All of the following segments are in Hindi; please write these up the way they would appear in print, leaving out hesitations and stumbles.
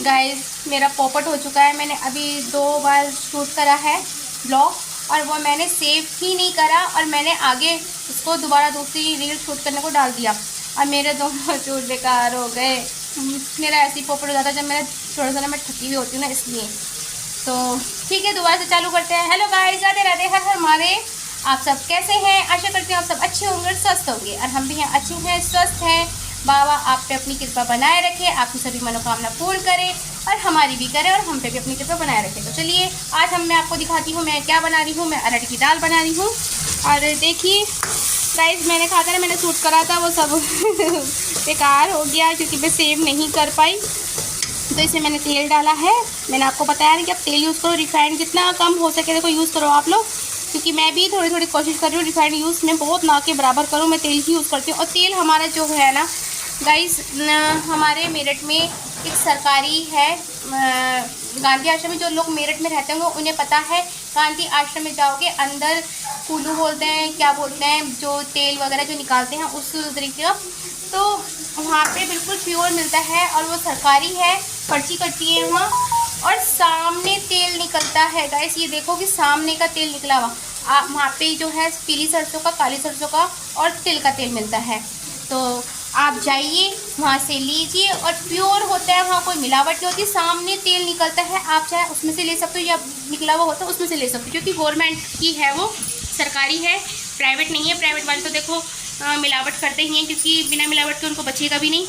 गाइस मेरा पॉपट हो चुका है। मैंने अभी 2 बार शूट करा है ब्लॉग, और वो मैंने सेव ही नहीं करा, और मैंने आगे उसको दोबारा दूसरी रील शूट करने को डाल दिया, और मेरे दोनों शूट बेकार हो गए। मेरा ऐसे ही पॉपट हो जाता है जब मैं थोड़ा सा मैं थकी हुई होती हूँ ना, इसलिए। तो ठीक है, दोबारा से चालू करते हैं। हेलो गाइस, राधे राधे, हर हर महादेव। आप सब कैसे हैं? आशा करती हूँ आप सब अच्छे होंगे, स्वस्थ होंगे, और हम भी हैं, अच्छे हैं, स्वस्थ हैं। बाबा आप पे अपनी कृपा बनाए रखे, आपकी सभी मनोकामना पूर्ण करे, और हमारी भी करे, और हम पे भी अपनी कृपा बनाए रखे। तो चलिए आज मैं आपको दिखाती हूँ मैं क्या बना रही हूँ। मैं अरहर की दाल बना रही हूँ, और देखिए गाइस मैंने खाकर मैंने शूट करा था वो सब बेकार हो गया क्योंकि मैं सेव नहीं कर पाई। तो इसे मैंने तेल डाला है। मैंने आपको बताया ना कि आप तेल यूज़ करो, रिफाइंड जितना कम हो सके देखो यूज़ करो आप लोग, क्योंकि मैं भी थोड़ी थोड़ी कोशिश कर रही हूँ रिफाइंड यूज़ में बहुत ना के बराबर करूँ। मैं तेल ही यूज़ करती हूँ। और तेल हमारा जो है ना गाइस, हमारे मेरठ में एक सरकारी है गांधी आश्रम में। जो लोग मेरठ में रहते होंगे उन्हें पता है। गांधी आश्रम में जाओगे, अंदर कुल्लू बोलते हैं, क्या बोलते हैं, जो तेल वगैरह जो निकालते हैं उस तरीके का, तो वहाँ पे बिल्कुल प्योर मिलता है, और वो सरकारी है, पर्ची कटती है वहाँ, और सामने तेल निकलता है गाइस। ये देखो कि सामने का तेल निकला हुआ। आप वहाँ पे जो है पीली सरसों का, काली सरसों का और तिल का तेल मिलता है। तो आप जाइए वहाँ से लीजिए, और प्योर होता है, वहाँ कोई मिलावट नहीं होती। सामने तेल निकलता है, आप चाहे उसमें से ले सकते हो, या निकला हुआ होता है उसमें से ले सकते हो, क्योंकि गवर्नमेंट की है, वो सरकारी है, प्राइवेट नहीं है। प्राइवेट वाले तो देखो मिलावट करते ही हैं, क्योंकि बिना मिलावट के उनको बचेगा भी नहीं,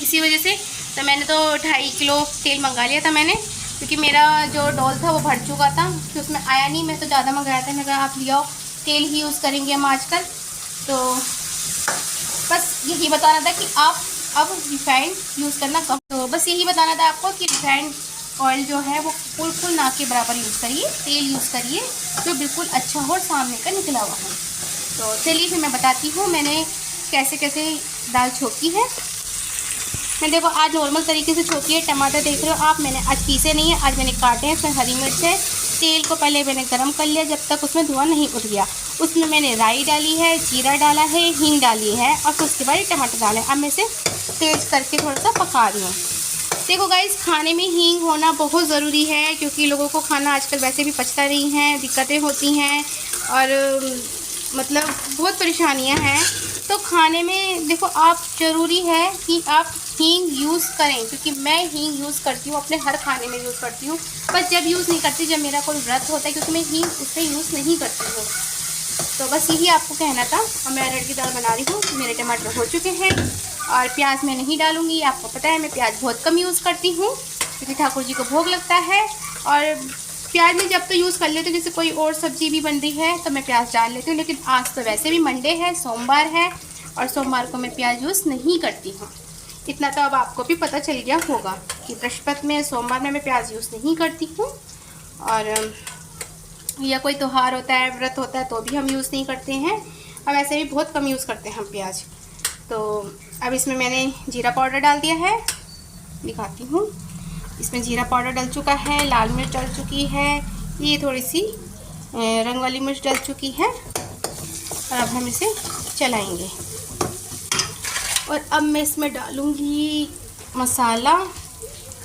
इसी वजह से। तो मैंने तो 2.5 किलो तेल मंगा लिया था मैंने, क्योंकि मेरा जो डॉल था वो भर चुका था, कि उसमें आया नहीं। मैं तो ज़्यादा मंगाया था। मैं कहा आप ले आओ, तेल ही यूज़ करेंगे हम आजकल। तो बस यही बताना था कि आप अब रिफाइंड यूज़ करना कम। तो बस यही बताना था आपको कि रिफाइंड ऑयल जो है वो बिल्कुल ना के बराबर यूज़ करिए, तेल यूज़ करिए जो बिल्कुल अच्छा हो और सामने का निकला हुआ हो। तो चलिए फिर मैं बताती हूँ मैंने कैसे कैसे दाल छोंकी है। मैं देखो आज नॉर्मल तरीके से छोंकी है। टमाटर देख रहे हो आप, मैंने आज पीसे नहीं है, आज मैंने काटे हैं। फिर हरी मिर्च है। तेल को पहले मैंने गरम कर लिया जब तक उसमें धुआं नहीं उठ गया। उसमें मैंने राई डाली है, जीरा डाला है, हींग डाली है, और फिर उसके बाद टमाटर डाले। अब मैं इसे तेज करके थोड़ा सा पका रही हूँ। देखो गाइस, खाने में हींग होना बहुत ज़रूरी है, क्योंकि लोगों को खाना आजकल वैसे भी पचता नहीं है, दिक्कतें होती हैं, और मतलब बहुत परेशानियां हैं। तो खाने में देखो आप ज़रूरी है कि आप हींग यूज़ करें, क्योंकि मैं हींग यूज़ करती हूँ, अपने हर खाने में यूज़ करती हूँ। बस जब यूज़ नहीं करती जब मेरा कोई व्रत होता है, क्योंकि मैं हींग उससे यूज़ नहीं करती हूँ। तो बस यही आपको कहना था। और मैं अरहर की दाल बना रही हूँ। मेरे टमाटर हो चुके हैं, और प्याज मैं नहीं डालूँगी। आपको पता है मैं प्याज बहुत कम यूज़ करती हूँ, क्योंकि ठाकुर जी को भोग लगता है। और प्याज में जब तो यूज़ कर लेती हूँ, जैसे कोई और सब्ज़ी भी बन रही है तो मैं प्याज डाल लेती हूँ। लेकिन आज तो वैसे भी मंडे है, सोमवार है, और सोमवार को मैं प्याज यूज़ नहीं करती हूँ। इतना तो अब आपको भी पता चल गया होगा कि बृहस्पति में, सोमवार में मैं प्याज यूज़ नहीं करती हूँ। और या कोई त्यौहार होता है, व्रत होता है, तो भी हम यूज़ नहीं करते हैं। और वैसे भी बहुत कम यूज़ करते हैं हम प्याज। तो अब इसमें मैंने जीरा पाउडर डाल दिया है, दिखाती हूँ। इसमें जीरा पाउडर डल चुका है, लाल मिर्च डल चुकी है, ये थोड़ी सी रंग वाली मिर्च डल चुकी है, और अब हम इसे चलाएंगे। और अब मैं इसमें डालूँगी मसाला,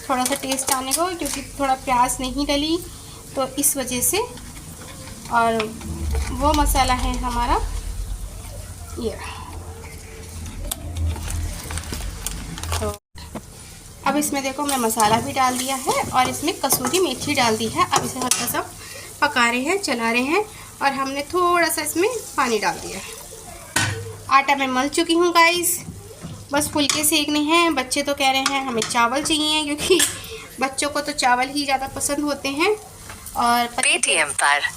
थोड़ा सा टेस्ट आने को, क्योंकि थोड़ा प्याज नहीं डली तो इस वजह से। और वो मसाला है हमारा ये। तो अब इसमें देखो मैं मसाला भी डाल दिया है, और इसमें कसूरी मेथी डाल दी है। अब इसे हल्का सा पका रहे हैं, चला रहे हैं, और हमने थोड़ा सा इसमें पानी डाल दिया है। आटा मैं मल चुकी हूँ गाइस, बस फुलके सेकने हैं। बच्चे तो कह रहे हैं हमें चावल चाहिए, क्योंकि बच्चों को तो चावल ही ज़्यादा पसंद होते हैं। और पेटीएम पर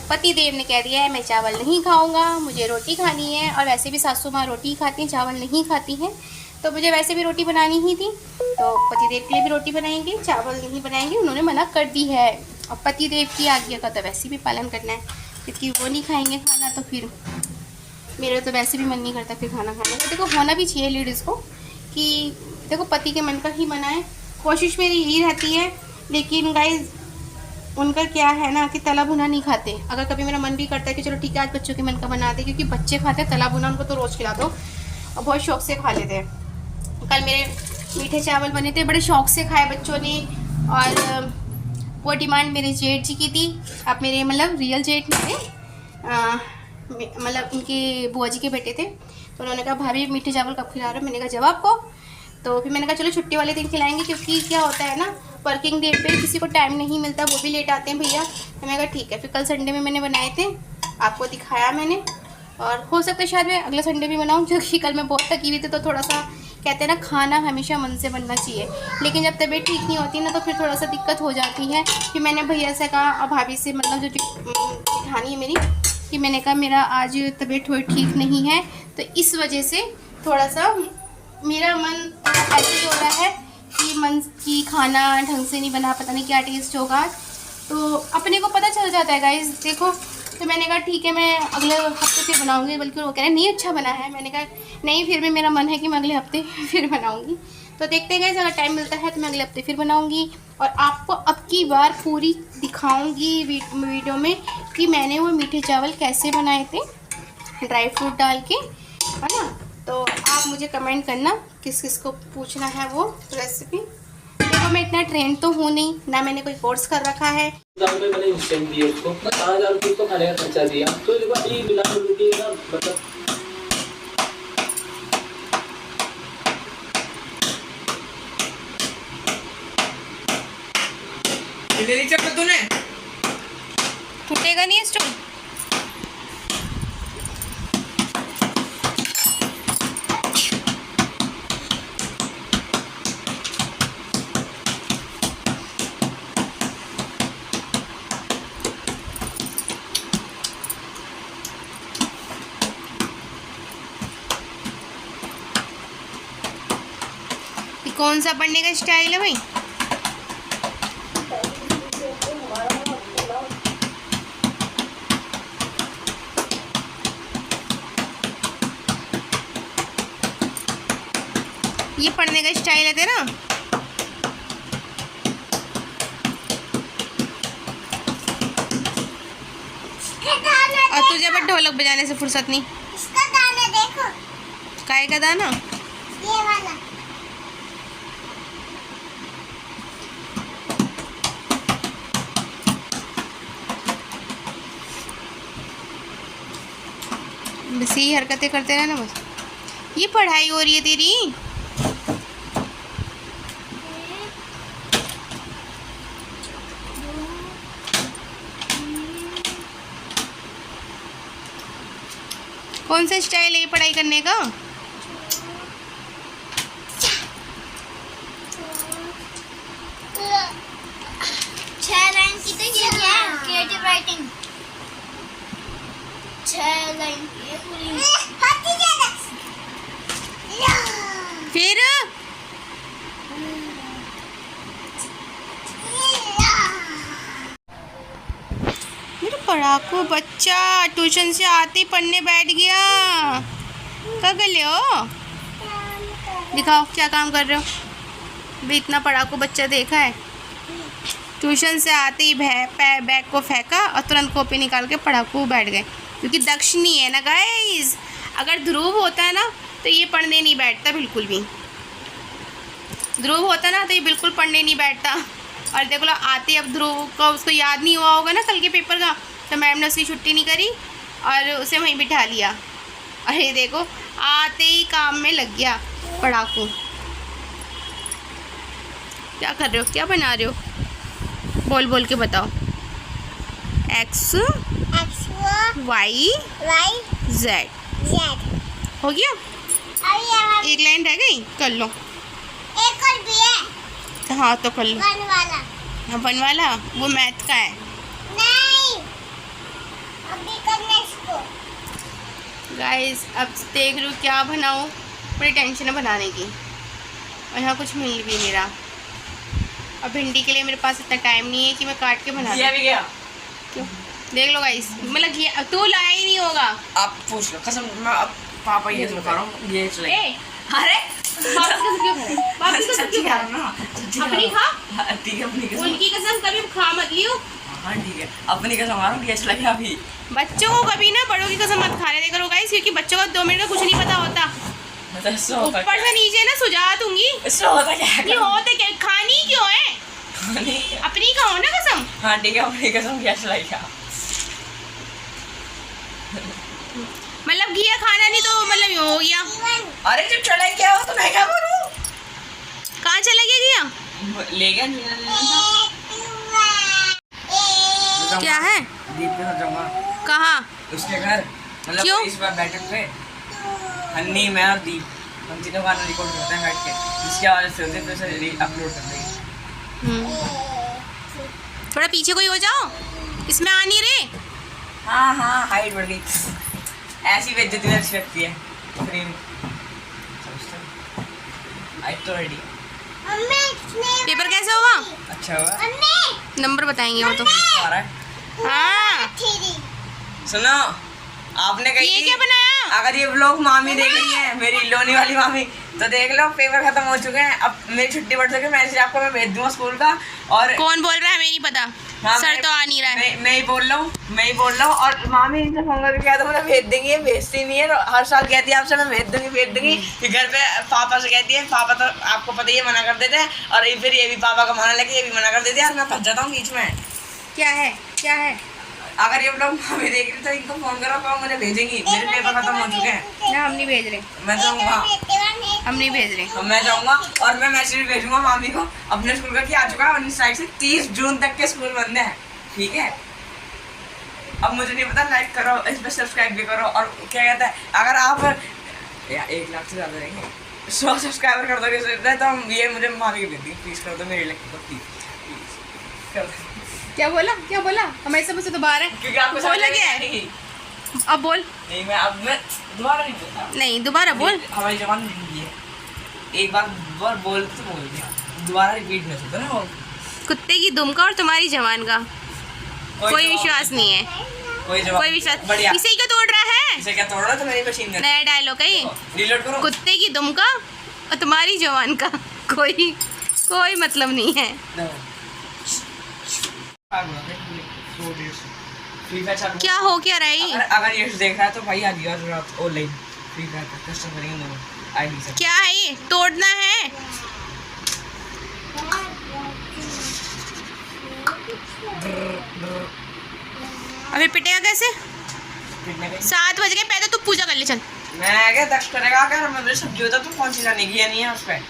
पति देव ने कह दिया है मैं चावल नहीं खाऊंगा, मुझे रोटी खानी है। और वैसे भी सासू माँ रोटी खाती हैं, चावल नहीं खाती हैं, तो मुझे वैसे भी रोटी बनानी ही थी। तो पति देव के लिए भी रोटी बनाएंगे, चावल नहीं बनाएंगे, उन्होंने मना कर दी है। और पति देव की आज्ञा का तो वैसे भी पालन करना है, क्योंकि वो नहीं खाएंगे खाना तो फिर मेरा तो वैसे भी मन नहीं करता फिर खाना खाने का। देखो होना भी चाहिए लेडीज़ को कि देखो पति के मन का ही बनाए, कोशिश मेरी यही रहती है। लेकिन गाइस उनका क्या है ना कि तला भुना नहीं खाते। अगर कभी मेरा मन भी करता है कि चलो ठीक है आज बच्चों के मन का बना दे, क्योंकि बच्चे खाते हैं तला भुना, उनको तो रोज़ खिला दो और बहुत शौक से खा लेते हैं। कल मेरे मीठे चावल बने थे, बड़े शौक से खाए बच्चों ने। और वो डिमांड मेरे जेठ जी की थी। आप मेरे मतलब रियल जेठ नहीं थे, मतलब इनके बुआ जी के बेटे थे। तो उन्होंने कहा भाभी मीठे चावल कब खिला रहे हो? मैंने कहा जब आपको। तो फिर मैंने कहा चलो छुट्टी वाले दिन खिलाएंगे, क्योंकि क्या होता है ना, वर्किंग डे पे किसी को टाइम नहीं मिलता, वो भी लेट आते हैं भैया। तो मैंने कहा ठीक है। फिर कल संडे में मैंने बनाए थे, आपको दिखाया मैंने। और हो सकता है शायद मैं अगले संडे भी बनाऊँ, क्योंकि कल मैं बहुत थकी हुई थी। तो थोड़ा सा कहते हैं ना, खाना हमेशा मन से बनना चाहिए, लेकिन जब तबीयत ठीक नहीं होती ना, तो फिर थोड़ा सा दिक्कत हो जाती है। कि मैंने भैया से कहा और भाभी से, मतलब जो जेठानी है मेरी, कि मैंने कहा मेरा आज तबीयत थोड़ी ठीक नहीं है, तो इस वजह से थोड़ा सा मेरा मन ऐसे हो रहा है कि खाना ढंग से नहीं बना, पता नहीं क्या टेस्ट होगा। तो अपने को पता चल जाता है गाइस, देखो। तो मैंने कहा ठीक है, मैं अगले हफ्ते फिर बनाऊंगी। बल्कि वो कह रहे नहीं अच्छा बना है। मैंने कहा नहीं, फिर भी मेरा मन है कि मैं अगले हफ्ते फिर बनाऊंगी। तो देखते हैं गाइस, अगर टाइम मिलता है तो मैं अगले हफ्ते फिर बनाऊंगी। और आपको अब की बार पूरी दिखाऊंगी वीडियो में कि मैंने वो मीठे चावल कैसे बनाए थे, ड्राई फ्रूट डाल के, है ना। तो आप मुझे कमेंट करना किस किस को पूछना है वो रेसिपी। देखो मैं इतना ट्रेंड तो हूँ नहीं, ना मैंने कोई कोर्स कर रखा है। उसको 5,000 रुपये तो खाने का खर्चा दिया, तो मिला ना, मतलब तूने टूटेगा नहीं स्टोव। कौन सा पढ़ने का स्टाइल है भाई? ये पढ़ने का स्टाइल है तेरा? और तुझे बस ढोलक बजाने से फुर्सत नहीं। इसका दाना देखो। काय का दाना? ये वाला। बस यही हरकतें करते रहना बस। ये पढ़ाई हो रही है तेरी? कौन सा स्टाइल है ये पढ़ाई करने का? छह लाइन की तो ये क्या है? क्रिएटिव राइटिंग 6 लाइन की है पूरी। फिर मेरा पढ़ाकू बच्चा ट्यूशन से आते ही पढ़ने बैठ गया। क्या कर रहे हो? दिखाओ क्या काम कर रहे हो। भी इतना पढ़ाकू बच्चा देखा है? ट्यूशन से आते ही बैग को फेंका और तुरंत कॉपी निकाल के पढ़ाकू बैठ गए। क्योंकि दक्ष नहीं है ना गाइस। अगर ध्रुव होता है ना तो ये पढ़ने नहीं बैठता बिल्कुल भी। ध्रुव होता ना तो ये बिल्कुल पढ़ने नहीं बैठता। और देखो लो आते अब ध्रुव को उसको याद नहीं हुआ होगा ना कल के पेपर का, तो मैम ने उसकी छुट्टी नहीं करी और उसे वहीं बिठा लिया। और ये देखो आते ही काम में लग गया पढ़ाकू। क्या कर रहे हो? क्या बना रहे हो? बोल बोल के बताओ। एक्स वाई जेड हो गया। एक लाइन रह गई, कर लो। एक और भी है। हाँ तो कर लो। वन वाला। हाँ वन वाला वो मैथ का है। नहीं, अभी करना इसको। गाइस अब देख रही हूँ क्या बनाऊँ, बड़ी टेंशन है बनाने की। और यहाँ कुछ मिल भी नहीं रहा। और भिंडी के लिए मेरे पास इतना टाइम नहीं है कि मैं काट के बना दूँ। क्यों? देख लो गाइस, मतलब घिया तू लाया ही नहीं होगा। आप पूछ लो कसम, मैं अब पापा ये तो खा रहा हूँ, ये चले। अरे बाप की कसम क्यों खा रहे? बाप की कसम क्यों खा रहे? ना अपनी खा। ठीक है, अपनी कसम। उनकी कसम कभी खा मत लियो। हाँ ठीक है, अपनी कसम आ रहा हूँ, ये चला गया अभी। बच्चों को कभी ना बड़ों की कसम मत खाने करो गाइस, क्योंकि बच्चों को 2 मिनट का कुछ नहीं पता होता। ऊपर से नीचे ना सुझा दूंगी। इसमें होता क्या है? ये होते क्या, खानी क्यों है? अपनी खाओ ना कसम। हाँ ठीक है, अपनी कसम क्या चलाई क्या? मतलब घिया खाना नहीं तो मतलब ये हो गया। अरे जब चलाई क्या हो तो मैं क्या करूँ? कहाँ चला गया घिया? ले गया क्या है? दीप के साथ जाऊंगा कहाँ? उसके घर, मतलब क्यों? इस बार बैठक पे हन्नी, मैं और दीप, हम तीनों गाना रिकॉर्ड करते हैं बैठ के, जिसकी आवाज़ से होते फिर अपलोड कर देंगे। थोड़ा पीछे कोई हो जाओ, इसमें आ नहीं रहे। हाँ हाँ, हाइट बढ़ गई, ऐसी बेइज्जती अच्छी लगती है फ्री में। आई तो रेडी। पेपर कैसा हुआ? अच्छा हुआ, नंबर बताएंगे वो तो। आ रहा है। हाँ, सुनो, आपने कही ये थी, क्या बनाया? अगर ये व्लॉग मामी देख रही है, मेरी लोनी वाली मामी, तो देख लो पेपर खत्म हो चुके हैं, अब मेरी छुट्टी बढ़ चुकी है, मैसेज आपको मैं भेज दूंगा स्कूल का। और कौन बोल रहा है हमें नहीं पता। हाँ, सर तो आ नहीं रहा है। मैं ही बोल रहा हूँ और मामी इनसे फोन करके कहता मुझे भेज देंगी, ये भेजती नहीं है, हर साल कहती है आपसे मैं भेज दूंगी। फिर घर पे पापा से कहती है, पापा तो आपको पता ही है मना कर देते हैं, और फिर ये भी पापा का माना लगे, ये भी मना कर देते हैं, और मैं फंस जाता हूँ बीच में। क्या है, क्या है? अगर ये लोग मामी देख रही तो इनको फोन करो, कहो मुझे भेजेंगी, मेरे पेपर खत्म हो चुके हैं। ना, हम नहीं भेज रहे, मैं जाऊँगा, हम नहीं भेज रहे। मैं जाऊँगा और मैं मैसेज भेजूंगा मामी को अपने स्कूल का कि आ चुका है, और इस साइड से 30 जून तक के स्कूल बंद है, ठीक है। अब मुझे नहीं पता, लाइक करो, इस पर सब्सक्राइब भी करो, और क्या कहता है, अगर आप 1 लाख से ज़्यादा रहेंगे 100 सब्सक्राइबर कर दोगे तो हम ये मुझे मामी को भेज देंगे, प्लीज़ कर दो मेरे लिए, प्लीज़ कर दो। क्या बोला, क्या बोला? हमारे समझ से तो बाहर है। क्योंकि आपको समझ बोला में क्या नहीं है? अब बोल। नहीं, मैं दोबारा नहीं बोलता। नहीं, दोबारा बोल। हमारी जबान हिंदी है, एक बार बोल तो बोल दिया, दोबारा रिपीट नहीं सकता ना वो। कुत्ते की दुम का और तुम्हारी जवान का कोई जवाब विश्वास नहीं है, कोई जवाब कोई विश्वास। बढ़िया। इसे क्यों तोड़ रहा है? इसे क्या तोड़ रहा था मेरी मशीन का? नया डायलॉग है ये। रिलोड करो। कुत्ते की दुम का और तुम्हारी जवान का कोई मतलब नहीं है। क्या हो क्या रहा है? अगर ये देख रहा है तो भाई आ गया रात ऑनलाइन फ्री फायर का कस्टम करेंगे दोनों आईडी से। क्या है ये? तोड़ना है? अभी पिटेगा कैसे? 7 बज गए, पहले तू पूजा कर ले चल। मैं क्या दक्ष करेगा, अगर मुझे सब्जी होता तो कौन सी लाने की नहीं है उस पे,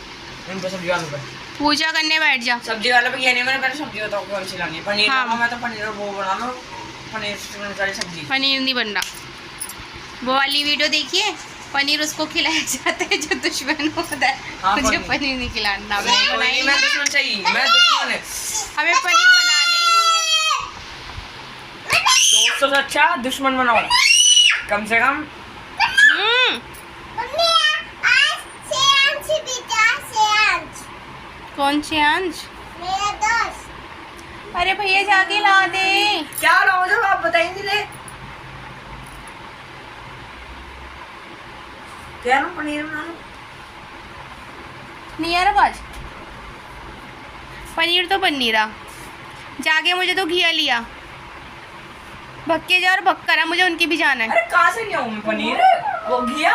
उन पे सब्जी वालों पे पूजा करने बैठ जा। सब्जी वालों पे नहीं, मैंने पहले सब्जी होता कौन सी लानी है, पनीर हाँ। मैं तो पनीर वो बना लो, पनीर वाली सब्जी। पनीर नहीं बनना। वो वाली वीडियो देखिए, पनीर उसको खिलाया जाता है जो दुश्मन होता है। हाँ, मुझे पनीर नहीं खिलाना, मैं कोई नहीं, मैं दुश्मन चाहिए, मैं दुश्मन है। हमें पनीर बनाना ही दोस्तों से अच्छा दुश्मन बनाओ कम से कम। कौन से अंश? मेरा दोस्त। अरे भैया जाके ला दे। क्या लाओ जब आप बताएंगे ले क्या ना पनीर बना लो। नहीं आ रहा बाज, पनीर तो बन नहीं रहा। जाके मुझे तो घिया लिया, भक्के जा और भक्का करा, मुझे उनके भी जाना है। अरे कहाँ से लिया हूँ मैं पनीर, वो घिया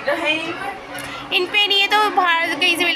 जो है इन पे नहीं है तो बाहर कहीं से मिला।